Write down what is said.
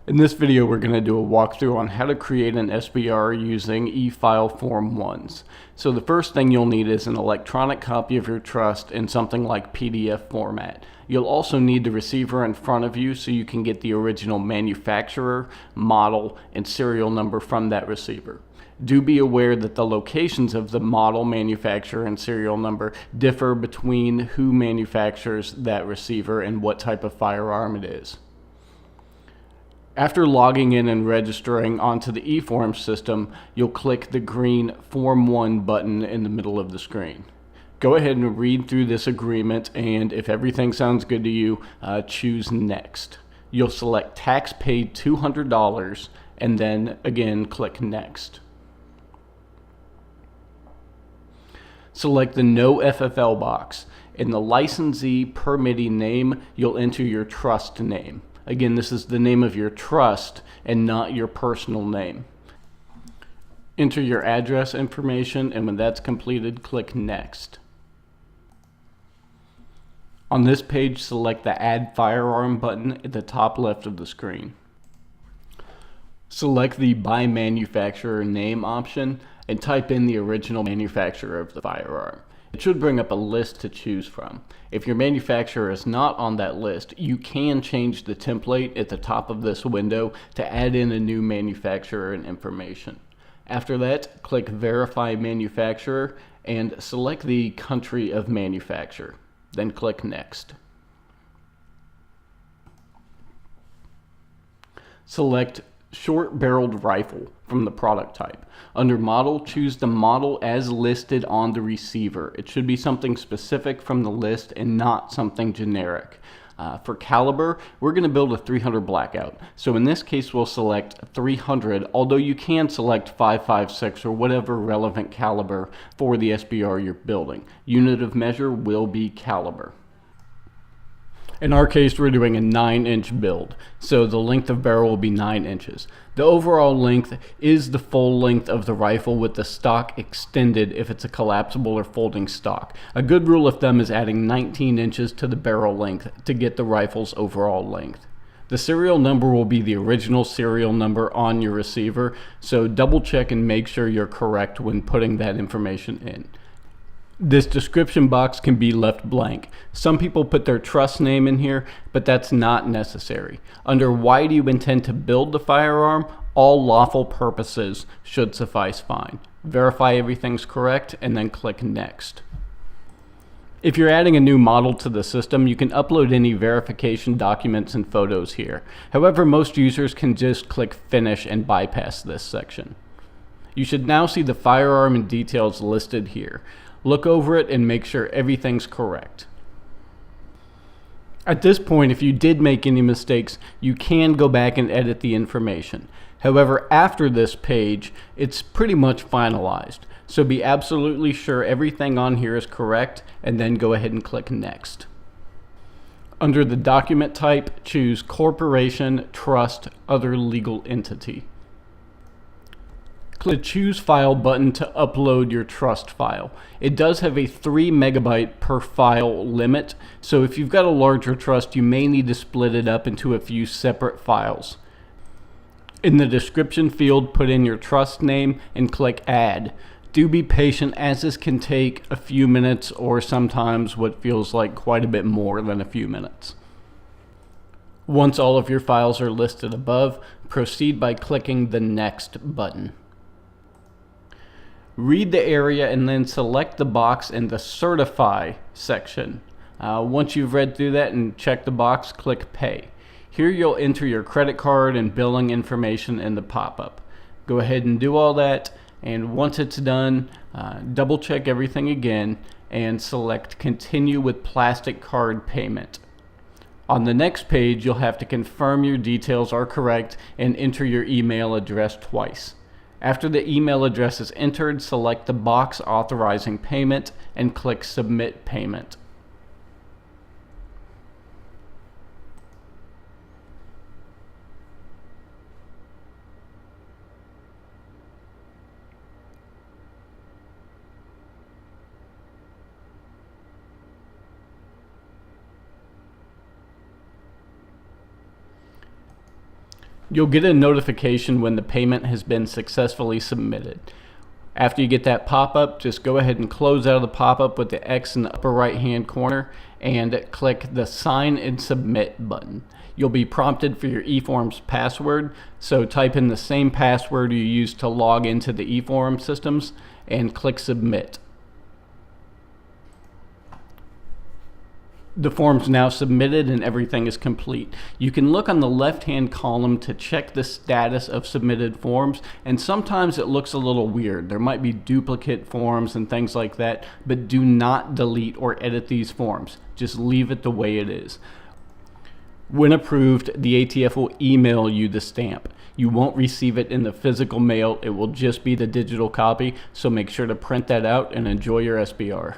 In this video, we're going to do a walkthrough on how to create an SBR using e-file form 1s. So the first thing you'll need is an electronic copy of your trust in something like PDF format. You'll also need the receiver in front of you so you can get the original manufacturer, model, and serial number from that receiver. Do be aware that the locations of the model, manufacturer, and serial number differ between who manufactures that receiver and what type of firearm it is. After logging in and registering onto the eForms system, you'll click the green Form 1 button in the middle of the screen. Go ahead and read through this agreement, and if everything sounds good to you, choose Next. You'll select tax paid $200 and then again click Next. Select the No FFL box. In the licensee permittee name, you'll enter your trust name. Again, this is the name of your trust and not your personal name. Enter your address information, and when that's completed, click Next. On this page, select the Add Firearm button at the top left of the screen. Select the By Manufacturer Name option and type in the original manufacturer of the firearm. It should bring up a list to choose from. If your manufacturer is not on that list, you can change the template at the top of this window to add in a new manufacturer and information. After that, click Verify Manufacturer and select the country of manufacture. Then click Next. Select short-barreled rifle from the product type. Under model, choose the model as listed on the receiver. It should be something specific from the list and not something generic. For caliber, we're going to build a 300 blackout. So in this case, we'll select 300, although you can select 5.56 or whatever relevant caliber for the SBR you're building. Unit of measure will be caliber. In our case, we're doing a 9-inch build, so the length of barrel will be 9 inches. The overall length is the full length of the rifle with the stock extended if it's a collapsible or folding stock. A good rule of thumb is adding 19 inches to the barrel length to get the rifle's overall length. The serial number will be the original serial number on your receiver, so double check and make sure you're correct when putting that information in. This description box can be left blank. Some people put their trust name in here, but that's not necessary. Under why do you intend to build the firearm, all lawful purposes should suffice fine. Verify everything's correct and then click Next. If you're adding a new model to the system, you can upload any verification documents and photos here. However, most users can just click Finish and bypass this section. You should now see the firearm and details listed here. Look over it and make sure everything's correct. At this point, if you did make any mistakes, you can go back and edit the information. However, after this page, it's pretty much finalized. So be absolutely sure everything on here is correct and then go ahead and click Next. Under the document type, choose Corporation, Trust, Other Legal Entity. Click the Choose File button to upload your trust file. It does have a 3 megabyte per file limit, so if you've got a larger trust, you may need to split it up into a few separate files. In the description field, put in your trust name and click Add. Do be patient, as this can take a few minutes or sometimes what feels like quite a bit more than a few minutes. Once all of your files are listed above, proceed by clicking the Next button. Read the area and then select the box in the Certify section. Once you've read through that and checked the box, click Pay. Here you'll enter your credit card and billing information in the pop-up. Go ahead and do all that, and once it's done, double check everything again and select Continue with Plastic Card Payment. On the next page, you'll have to confirm your details are correct and enter your email address twice. After the email address is entered, select the box authorizing payment and click Submit Payment. You'll get a notification when the payment has been successfully submitted. After you get that pop-up, just go ahead and close out of the pop-up with the X in the upper right-hand corner and click the Sign and Submit button. You'll be prompted for your eForms password, so type in the same password you used to log into the eForms systems and click Submit. The form's now submitted and everything is complete. You can look on the left-hand column to check the status of submitted forms, and sometimes it looks a little weird. There might be duplicate forms and things like that, but do not delete or edit these forms. Just leave it the way it is. When approved, the ATF will email you the stamp. You won't receive it in the physical mail. It will just be the digital copy, so make sure to print that out and enjoy your SBR.